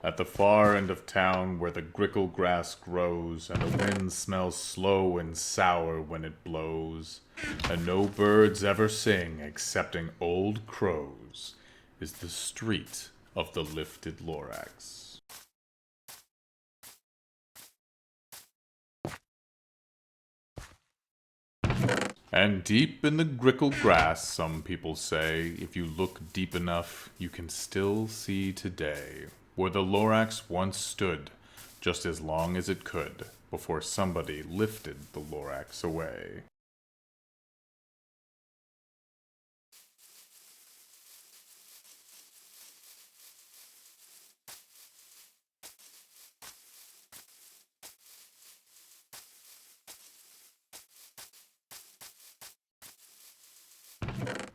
At the far end of town where the grickle grass grows, and the wind smells slow and sour when it blows, and no birds ever sing excepting old crows, is the street of the lifted Lorax. And deep in the grickle grass, some people say, if you look deep enough, you can still see today where the Lorax once stood, just as long as it could, before somebody lifted the Lorax away.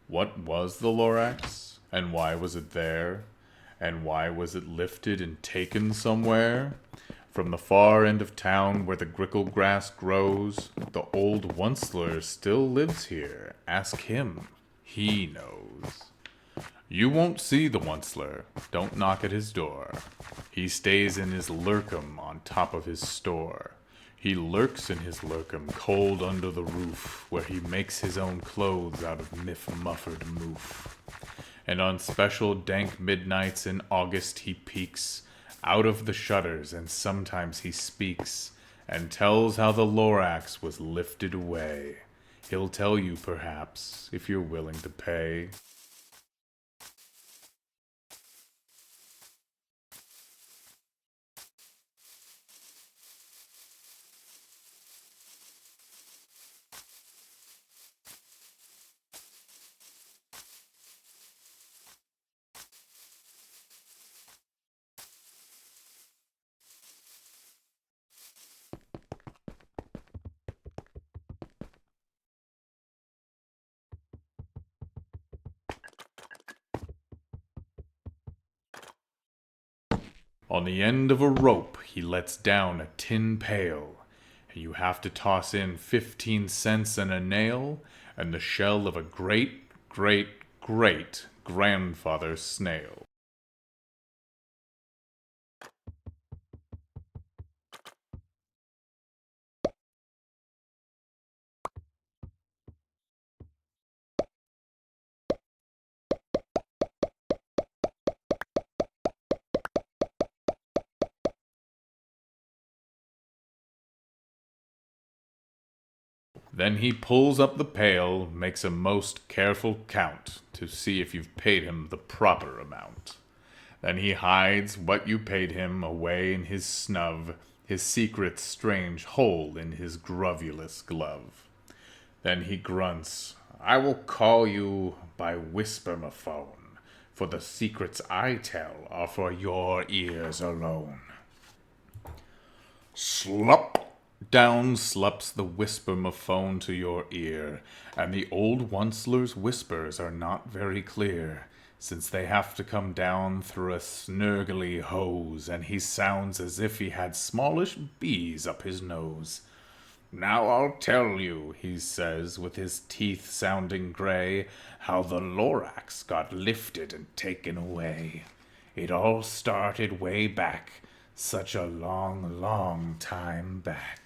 What was the Lorax? And why was it there? And why was it lifted and taken somewhere? From the far end of town where the grickle grass grows, the old Onceler still lives here. Ask him. He knows. You won't see the Onceler. Don't knock at his door. He stays in his lurkum on top of his store. He lurks in his lurkum cold under the roof, where he makes his own clothes out of muffered moof. And on special dank midnights in August he peeks out of the shutters, and sometimes he speaks and tells how the Lorax was lifted away. He'll tell you, perhaps, if you're willing to pay. On the end of a rope, he lets down a tin pail, and you have to toss in 15 cents and a nail, and the shell of a great, great, great grandfather snail. Then he pulls up the pail, makes a most careful count to see if you've paid him the proper amount. Then he hides what you paid him away in his snub, his secret strange hole in his grovulous glove. Then he grunts, I will call you by whispermaphone, for the secrets I tell are for your ears alone. Slop! Down slups the whispermaphone to your ear, and the old Onceler's whispers are not very clear, since they have to come down through a snurgly hose, and he sounds as if he had smallish bees up his nose. Now I'll tell you, he says, with his teeth sounding gray, how the Lorax got lifted and taken away. It all started way back, such a long, long time back.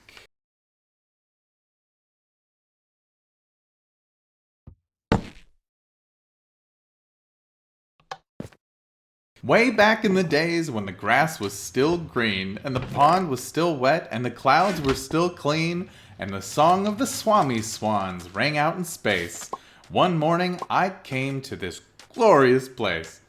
Way back in the days when the grass was still green, and the pond was still wet, and the clouds were still clean, and the song of the Swami swans rang out in space, one morning I came to this glorious place.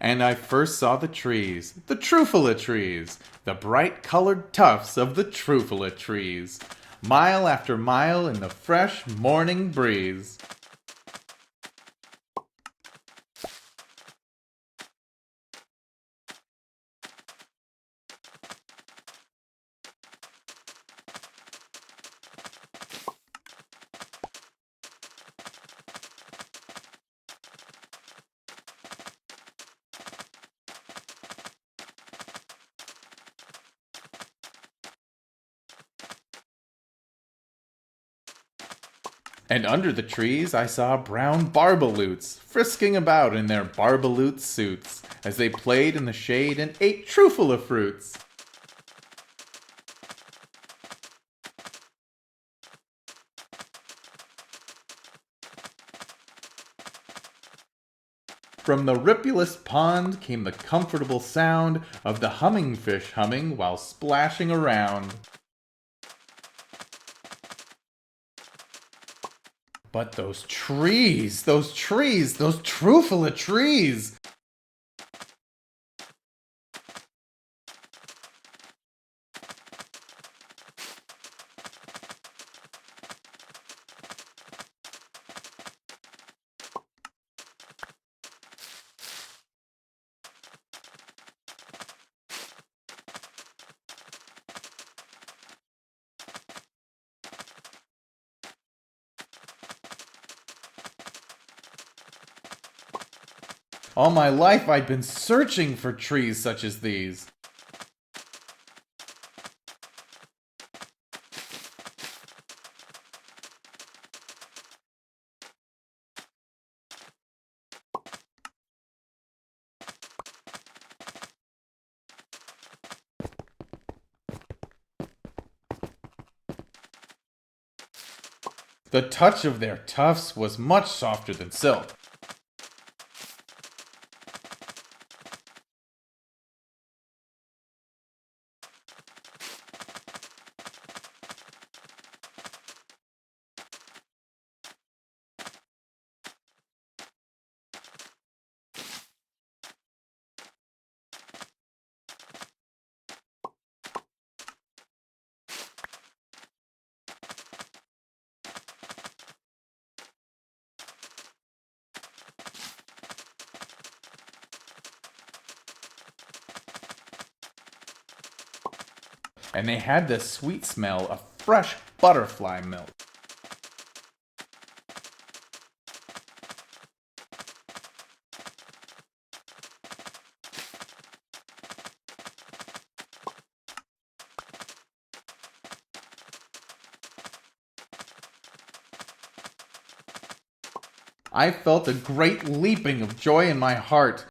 And I first saw the trees, the trufala trees, the bright colored tufts of the trufala trees, mile after mile in the fresh morning breeze. And under the trees I saw brown barbaloots frisking about in their barbaloot suits as they played in the shade and ate trufula fruits. From the ripulous pond came the comfortable sound of the humming fish humming while splashing around. But those trees, those trufula trees! All my life I'd been searching for trees such as these. The touch of their tufts was much softer than silk. And they had the sweet smell of fresh butterfly milk. I felt a great leaping of joy in my heart.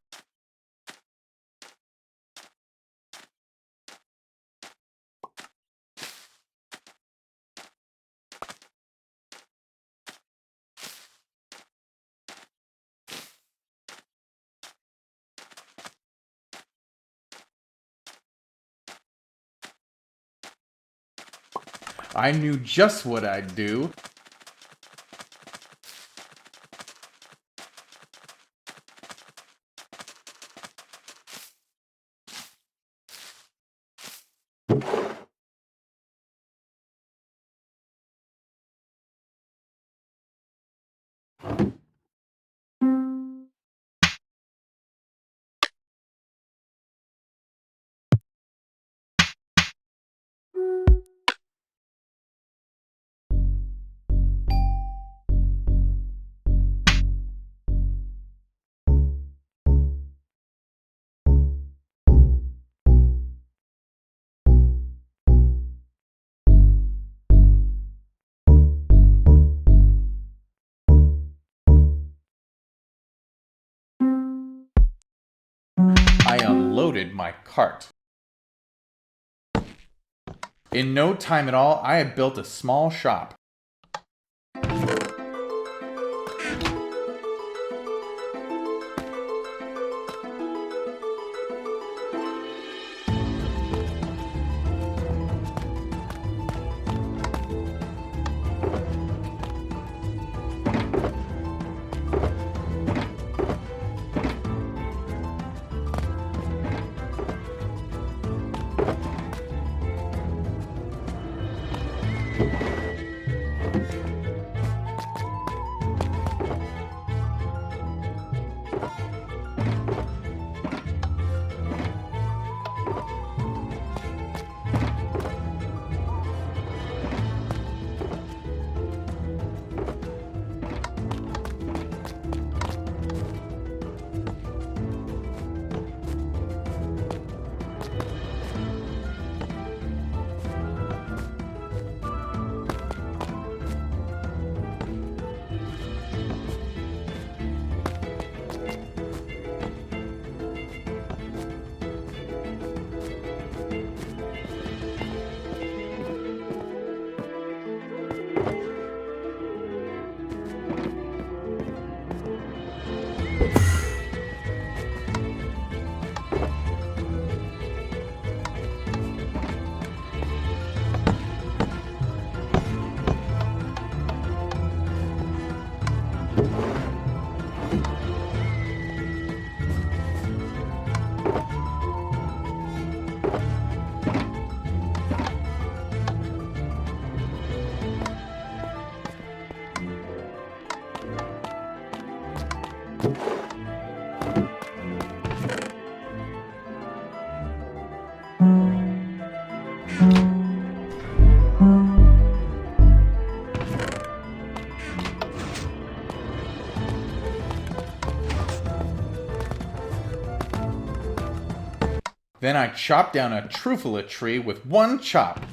I knew just what I'd do. I unloaded my cart. In no time at all, I had built a small shop. Then I chopped down a truffula tree with one chop.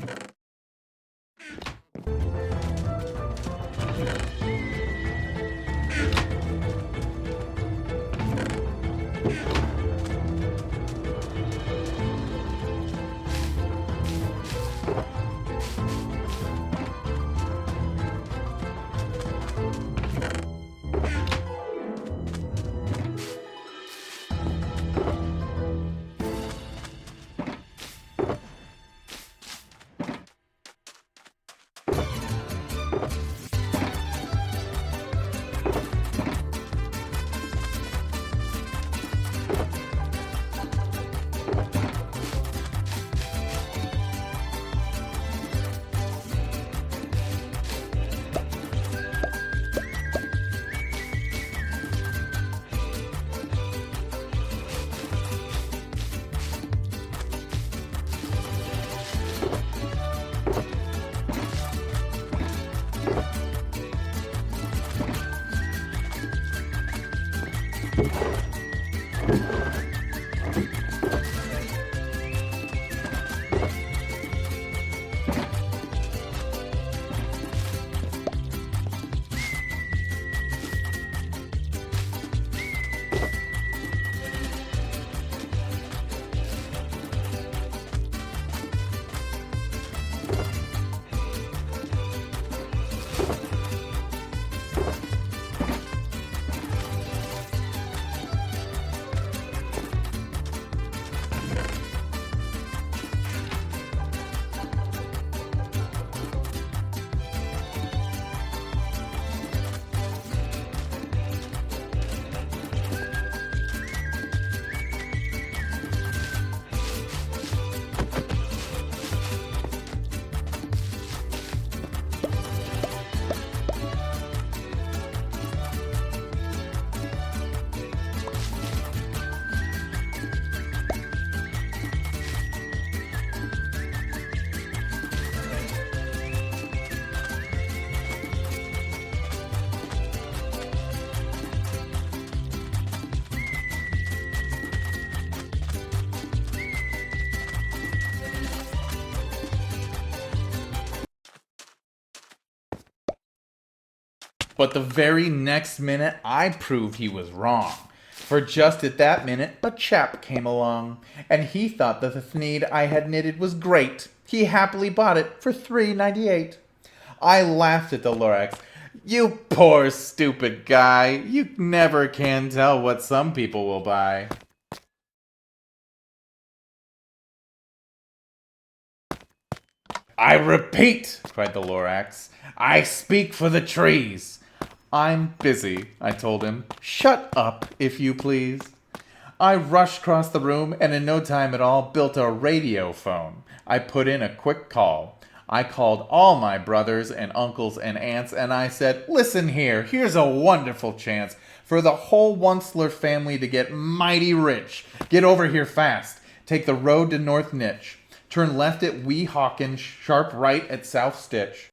But the very next minute, I proved he was wrong. For just at that minute, a chap came along, and he thought that the thneed I had knitted was great. He happily bought it for $3.98. I laughed at the Lorax. You poor stupid guy. You never can tell what some people will buy. I repeat, cried the Lorax, I speak for the trees. I'm busy, I told him. Shut up, if you please. I rushed across the room and in no time at all built a radio phone. I put in a quick call. I called all my brothers and uncles and aunts and I said, listen here, here's a wonderful chance for the whole Onceler family to get mighty rich. Get over here fast. Take the road to North Nitch. Turn left at Wee Hawkins, sharp right at South Stitch.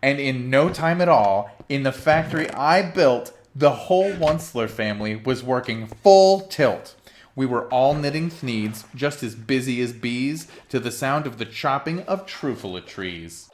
And in no time at all, in the factory I built, the whole Onceler family was working full tilt. We were all knitting thneeds, just as busy as bees, to the sound of the chopping of truffula trees.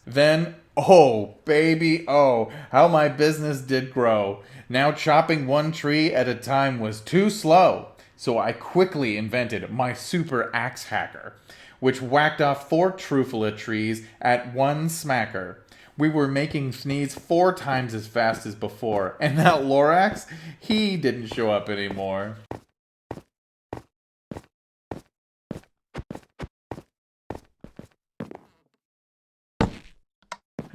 Then, oh, baby, oh, how my business did grow. Now chopping one tree at a time was too slow. So I quickly invented my super axe hacker, which whacked off 4 truffula trees at one smacker. We were making thneeds 4 times as fast as before, and that Lorax, he didn't show up anymore.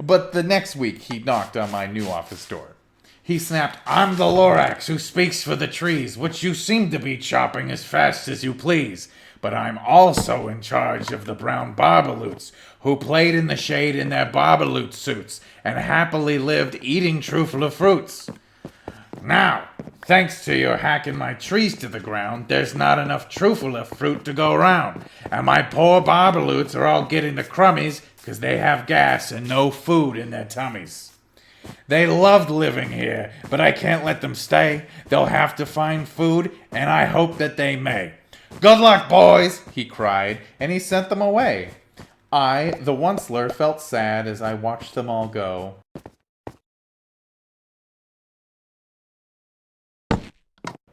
But the next week, he knocked on my new office door. He snapped, "I'm the Lorax who speaks for the trees, which you seem to be chopping as fast as you please. But I'm also in charge of the brown barbaloots, who played in the shade in their barbaloot suits and happily lived eating truffula fruits. Now, Thanks to your hacking my trees to the ground, there's not enough truffula fruit to go around, and my poor barbaloots are all getting the crummies because they have gas and no food in their tummies. They loved living here, but I can't let them stay. They'll have to find food, and I hope that they may. Good luck, boys, he cried, and he sent them away. I, the Onceler, felt sad as I watched them all go.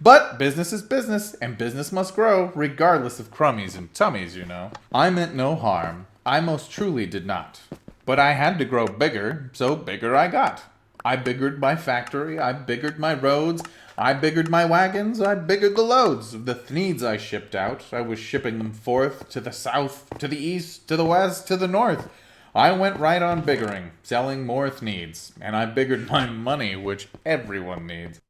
But business is business, and business must grow, regardless of crummies and tummies, you know. I meant no harm. I most truly did not. But I had to grow bigger, so bigger I got. I biggered my factory, I biggered my roads, I biggered my wagons, I biggered the loads of the thneeds I shipped out. I was shipping them forth, to the south, to the east, to the west, to the north. I went right on biggering, selling more thneeds, and I biggered my money, which everyone needs.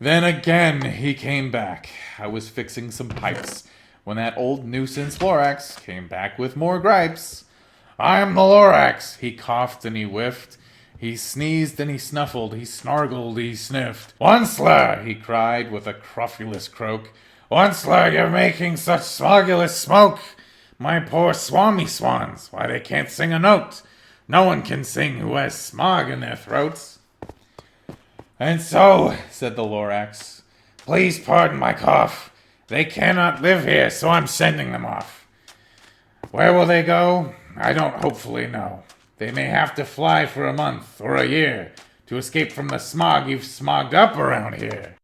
Then again he came back. I was fixing some pipes when that old nuisance Lorax came back with more gripes. I'm the Lorax. He coughed and he whiffed. He sneezed and he snuffled. He snargled, he sniffed. Onceler, he cried with a crofulous croak. Onceler, you're making such smogulous smoke. My poor swami swans, why they can't sing a note. No one can sing who has smog in their throats. And so, said the Lorax, please pardon my cough. They cannot live here, so I'm sending them off. Where will they go? I don't hopefully know. They may have to fly for a month or a year to escape from the smog you've smogged up around here.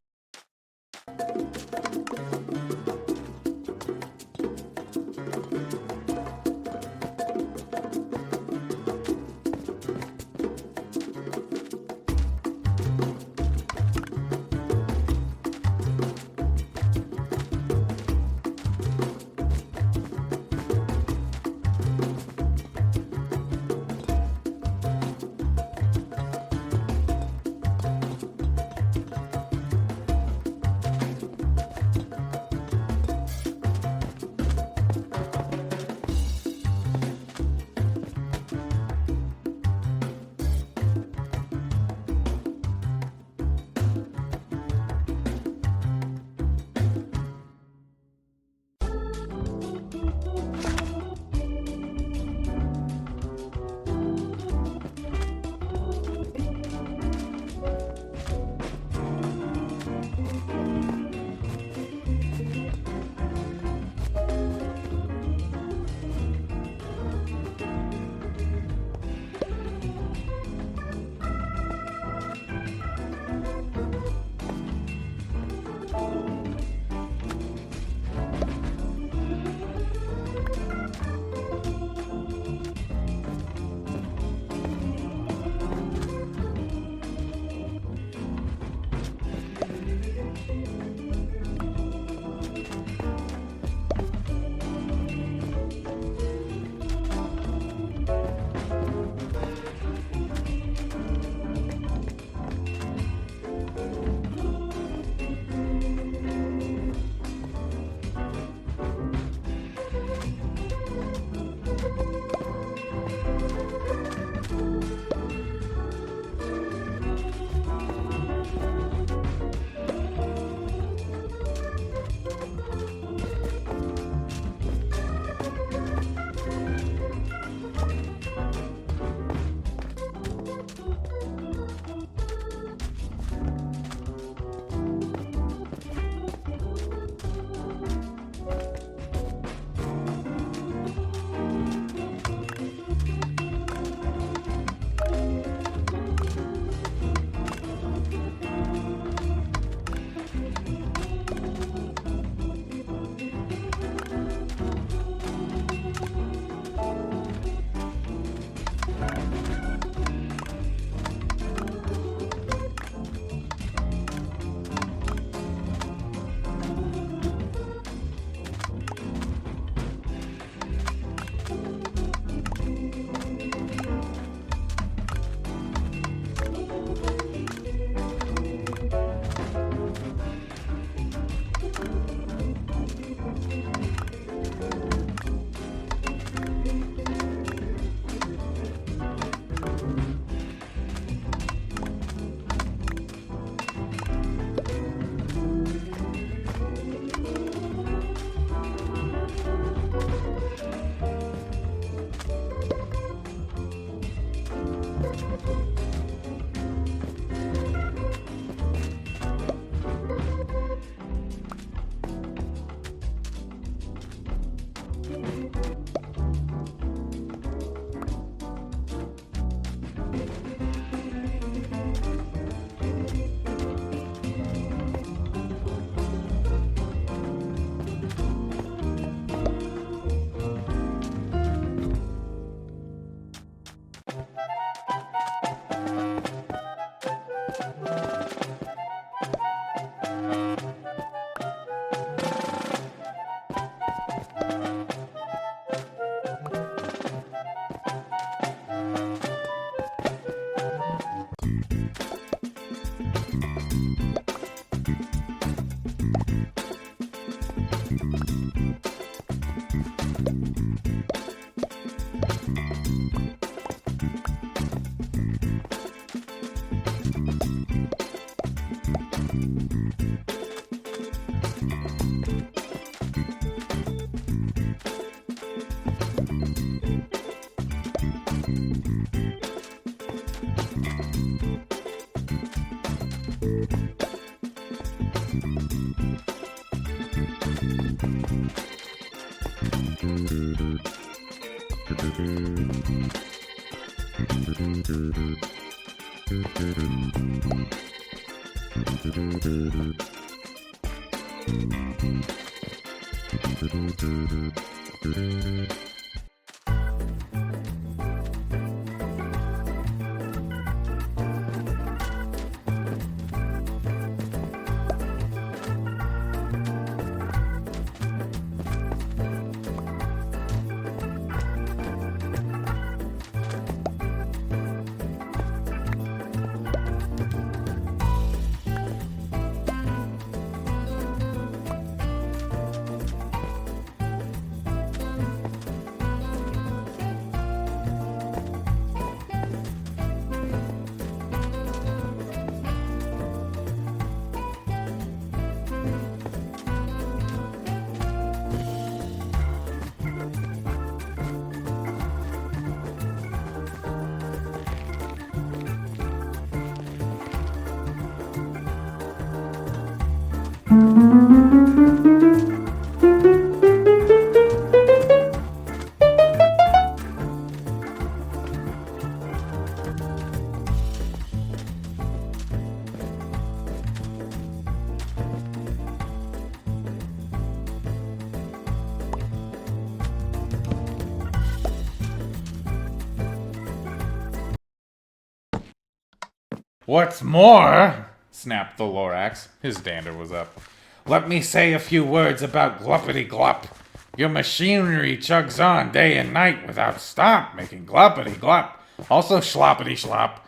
What's more, snapped the Lorax. His dander was up. Let me say a few words about Gluppity Glup. Your machinery chugs on day and night without stop, making Gluppity Glup. Also Schloppity Schlop.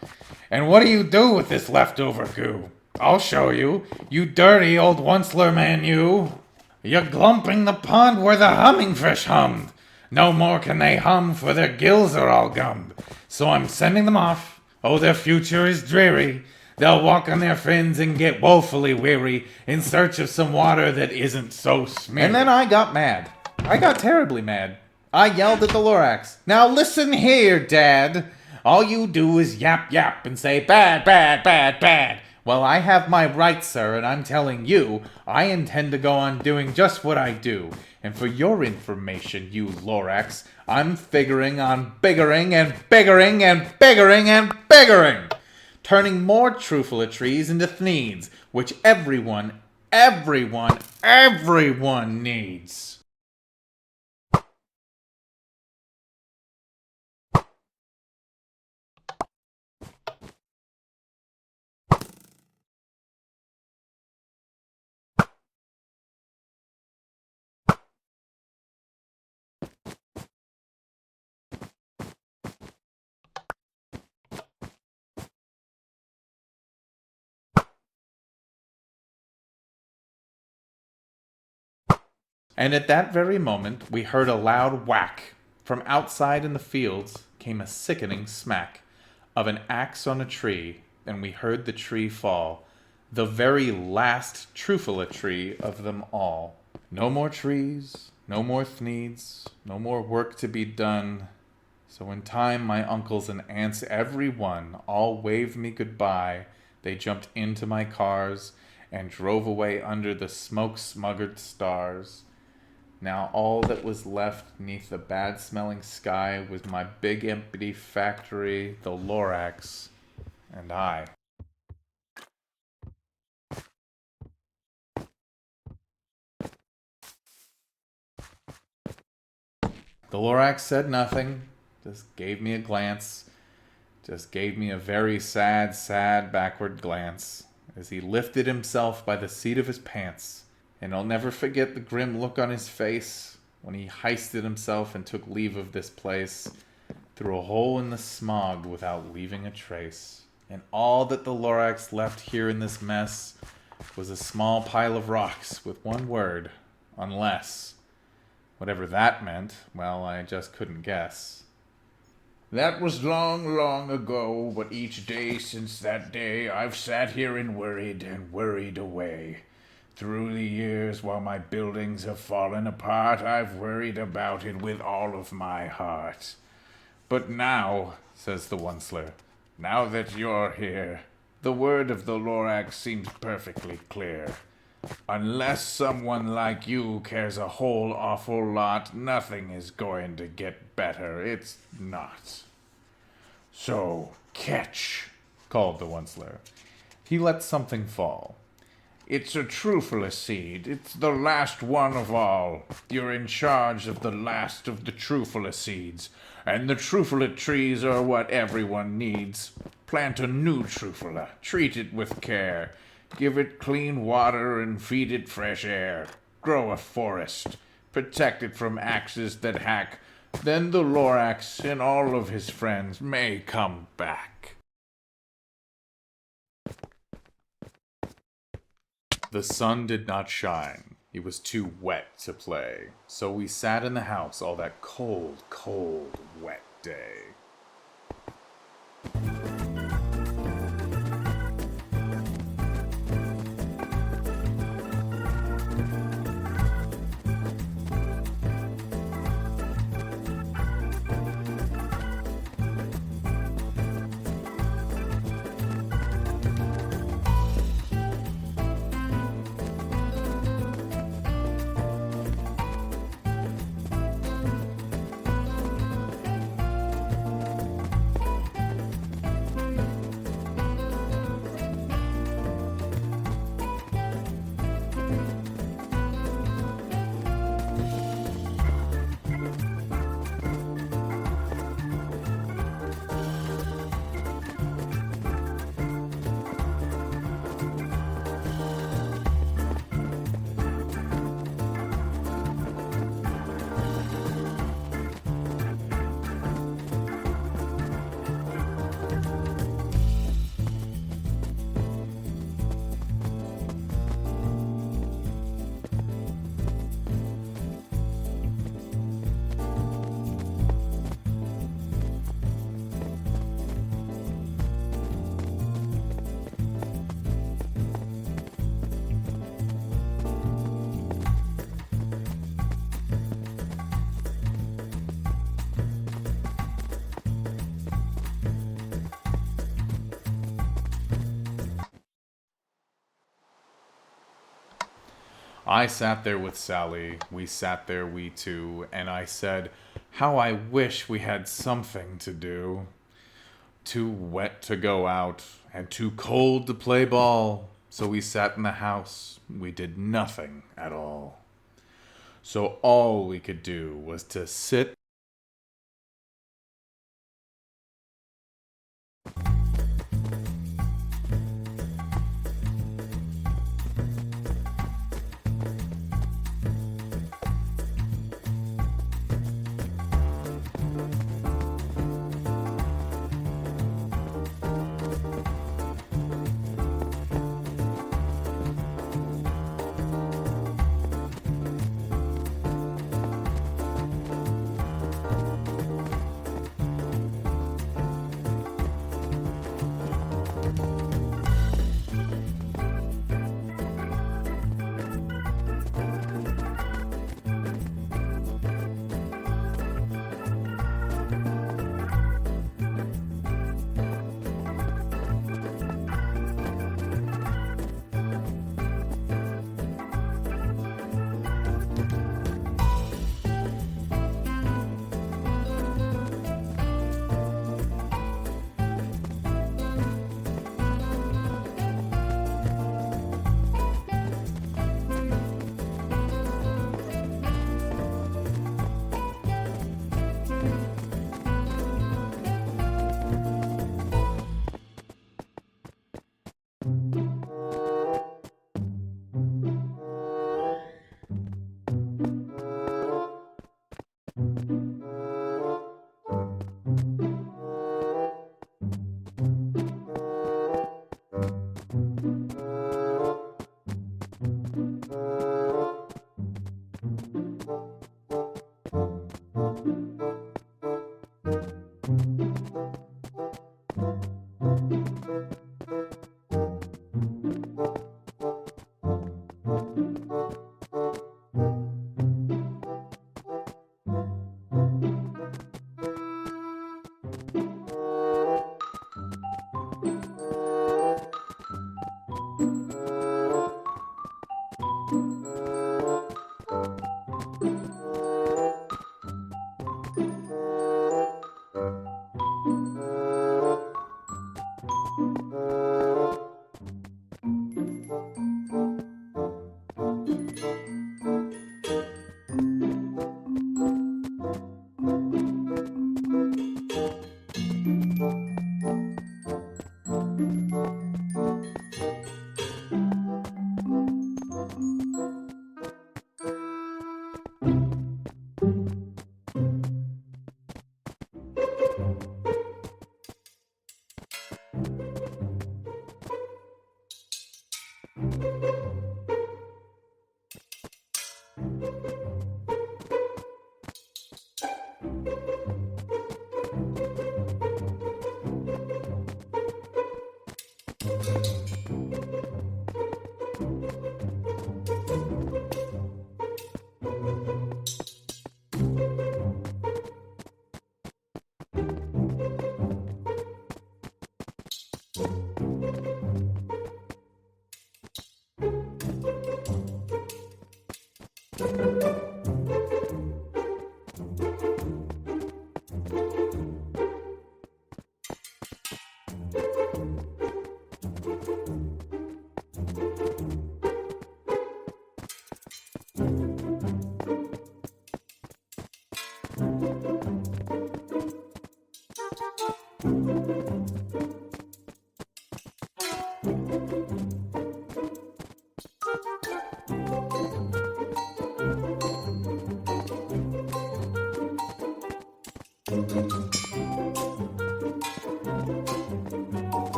And what do you do with this leftover goo? I'll show you, you dirty old Onceler man, you. You're glumping the pond where the hummingfish hummed. No more can they hum, for their gills are all gummed. So I'm sending them off. Oh, their future is dreary. They'll walk on their fins and get woefully weary in search of some water that isn't so smeary. And then I got mad. I got terribly mad. I yelled at the Lorax. Now listen here, Dad. All you do is yap yap and say bad, bad, bad, bad. Well, I have my rights, sir, and I'm telling you, I intend to go on doing just what I do. And for your information, you Lorax, I'm figuring on biggering and biggering and biggering and biggering. Turning more truffle-trees into thneeds, which everyone needs. And at that very moment, we heard a loud whack. From outside in the fields came a sickening smack of an axe on a tree, and we heard the tree fall, the very last truffle-tree of them all. No more trees, no more thneeds, no more work to be done. So in time, my uncles and aunts, every one, all waved me goodbye. They jumped into my cars and drove away under the smoke-smuggered stars. Now all that was left neath the bad-smelling sky was my big empty factory, the Lorax, and I. The Lorax said nothing, just gave me a glance, just gave me a very sad, sad backward glance as he lifted himself by the seat of his pants. And I'll never forget the grim look on his face when he heisted himself and took leave of this place through a hole in the smog without leaving a trace. And all that the Lorax left here in this mess was a small pile of rocks with one word, unless. Whatever that meant, well, I just couldn't guess. That was long, long ago, but each day since that day I've sat here and worried away. Through the years, while my buildings have fallen apart, I've worried about it with all of my heart. But now, says the Onceler, now that you're here, the word of the Lorax seems perfectly clear. Unless someone like you cares a whole awful lot, nothing is going to get better. It's not. So, catch, called the Onceler. He let something fall. It's a truffula seed. It's the last one of all. You're in charge of the last of the truffula seeds. And the truffula trees are what everyone needs. Plant a new truffula. Treat it with care. Give it clean water and feed it fresh air. Grow a forest. Protect it from axes that hack. Then the Lorax and all of his friends may come back. The sun did not shine. It was too wet to play. So we sat in the house all that cold, cold, wet day. I sat there with Sally, we sat there, we two, and I said, how I wish we had something to do. Too wet to go out, and too cold to play ball, so we sat in the house, we did nothing at all. So all we could do was to sit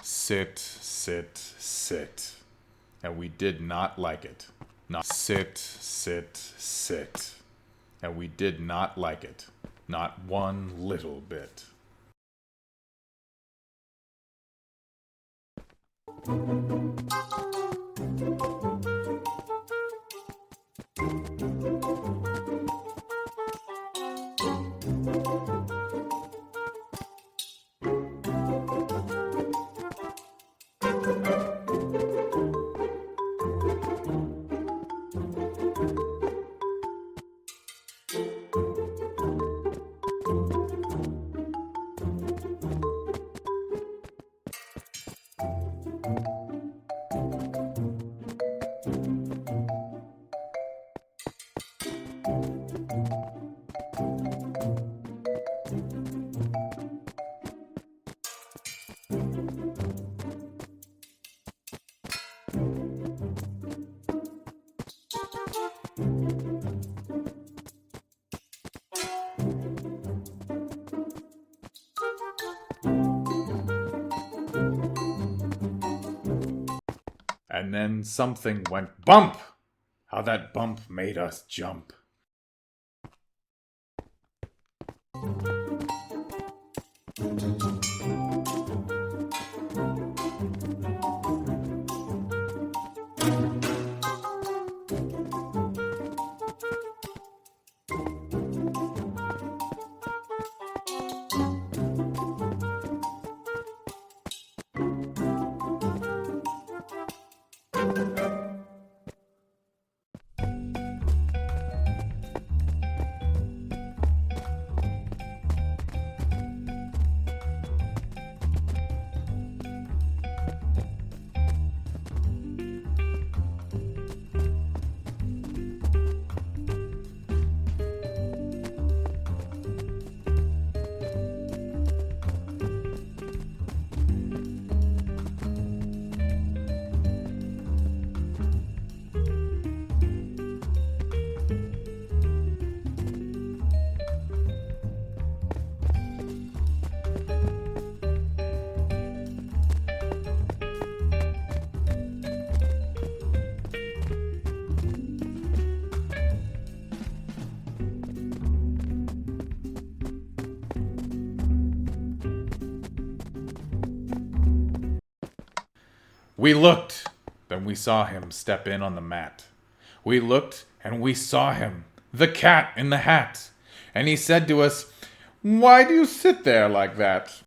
Sit, sit, sit. And we did not like it. Not sit, sit, sit. And we did not like it. Not one little bit. And then something went bump! How that bump made us jump. We looked, then we saw him step in on the mat. We looked, and we saw him, the cat in the hat. And he said to us, "Why do you sit there like that?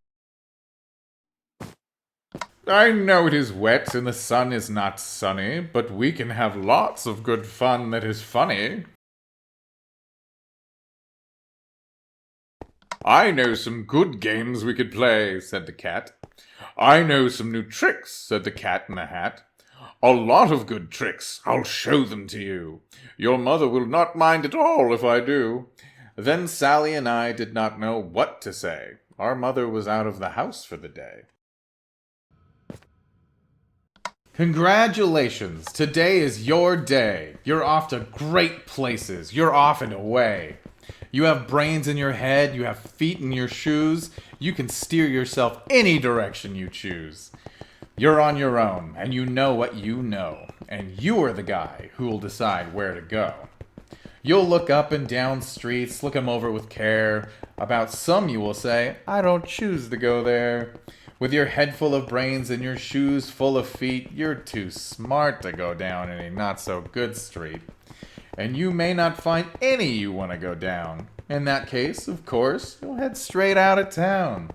I know it is wet and the sun is not sunny, but we can have lots of good fun that is funny." "I know some good games we could play," said the cat. "I know some new tricks," said the cat in the hat. "A lot of good tricks. I'll show them to you. Your mother will not mind at all if I do." Then Sally and I did not know what to say. Our mother was out of the house for the day. Congratulations! Today is your day. You're off to great places. You're off and away. You have brains in your head. You have feet in your shoes. You can steer yourself any direction you choose. You're on your own, and you know what you know. And you are the guy who will decide where to go. You'll look up and down streets, look 'em over with care. About some you will say, "I don't choose to go there." With your head full of brains and your shoes full of feet, you're too smart to go down any not-so-good street. And you may not find any you want to go down. In that case, of course, you'll head straight out of town.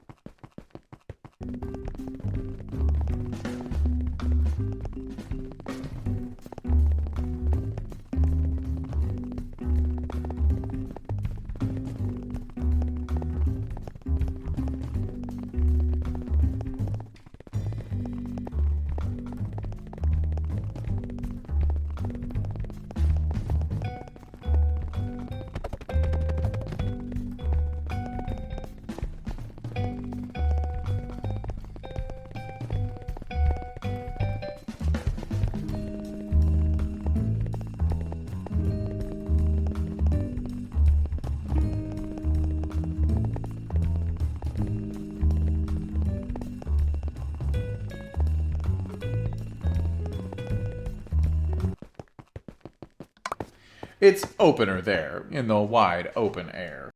It's opener there, in the wide open air.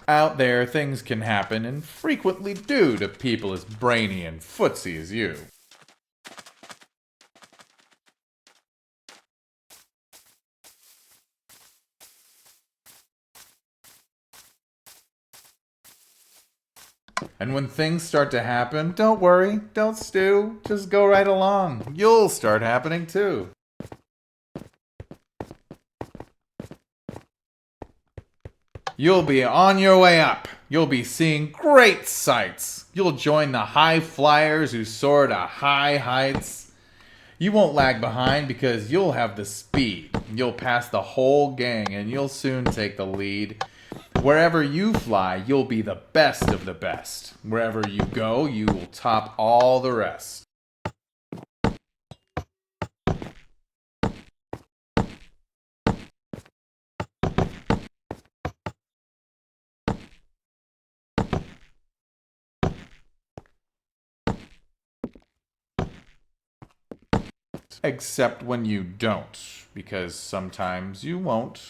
Out there, things can happen, and frequently do, to people as brainy and footsy as you. And when things start to happen, don't worry, don't stew, just go right along. You'll start happening too. You'll be on your way up. You'll be seeing great sights. You'll join the high flyers who soar to high heights. You won't lag behind because you'll have the speed. You'll pass the whole gang and you'll soon take the lead. Wherever you fly, you'll be the best of the best. Wherever you go, you will top all the rest. Except when you don't, because sometimes you won't.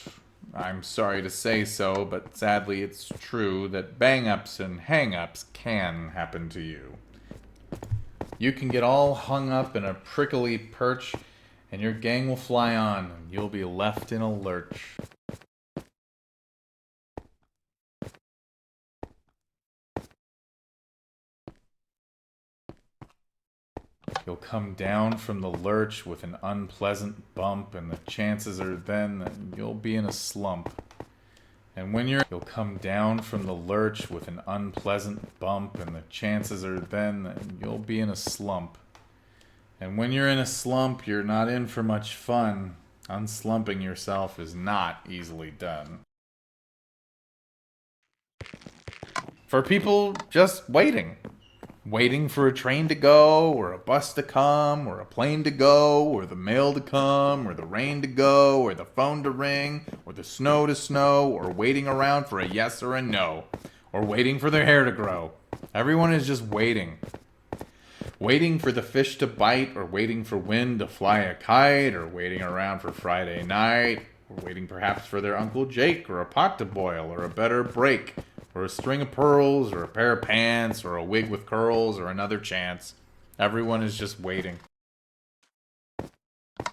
I'm sorry to say so, but sadly it's true that bang-ups and hang-ups can happen to you. You can get all hung up in a prickly perch, and your gang will fly on, and you'll be left in a lurch. You'll come down from the lurch with an unpleasant bump, and the chances are then that you'll be in a slump. And when you'll come down from the lurch with an unpleasant bump, and the chances are then that you'll be in a slump. And when you're in a slump, you're not in for much fun. Unslumping yourself is not easily done. For people just waiting. Waiting for a train to go, or a bus to come, or a plane to go, or the mail to come, or the rain to go, or the phone to ring, or the snow to snow, or waiting around for a yes or a no, or waiting for their hair to grow. Everyone is just waiting. Waiting for the fish to bite, or waiting for wind to fly a kite, or waiting around for Friday night, or waiting perhaps for their Uncle Jake, or a pot to boil, or a better break, or a string of pearls, or a pair of pants, or a wig with curls, or another chance. Everyone is just waiting.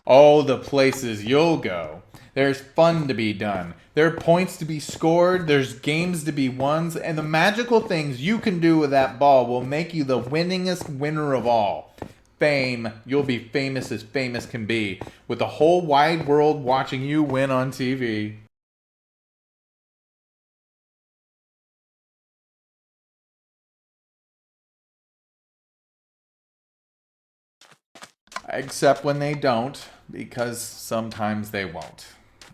Oh, the places you'll go. There's fun to be done. There are points to be scored. There's games to be won. And the magical things you can do with that ball will make you the winningest winner of all. Fame. You'll be famous as famous can be, with the whole wide world watching you win on TV. Except when they don't, because sometimes they won't.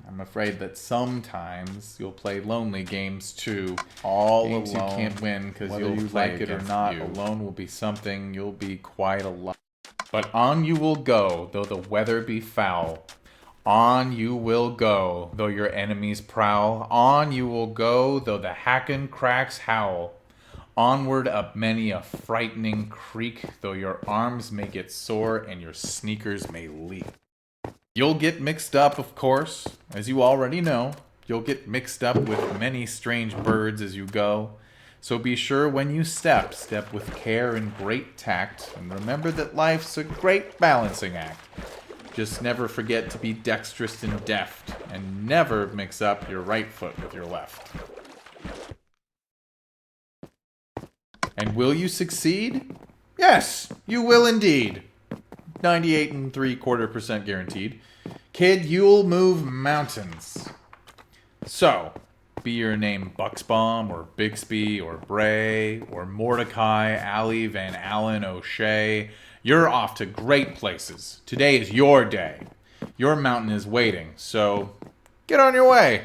I'm afraid that sometimes you'll play lonely games too. All games alone. You can't win because you'll like it or not. Alone will be something you'll be quite alone. But on you will go, though the weather be foul. On you will go, though your enemies prowl. On you will go, though the hackin' cracks howl. Onward up many a frightening creek, though your arms may get sore and your sneakers may leak. You'll get mixed up, of course, as you already know. You'll get mixed up with many strange birds as you go. So be sure when you step with care and great tact, and remember that life's a great balancing act. Just never forget to be dexterous and deft, and never mix up your right foot with your left. And will you succeed? Yes, you will indeed. 98 3/4% guaranteed. Kid, you'll move mountains. So, be your name Bucksbaum, or Bixby, or Bray, or Mordecai, Alley, Van Allen, O'Shea, you're off to great places. Today is your day. Your mountain is waiting, so get on your way.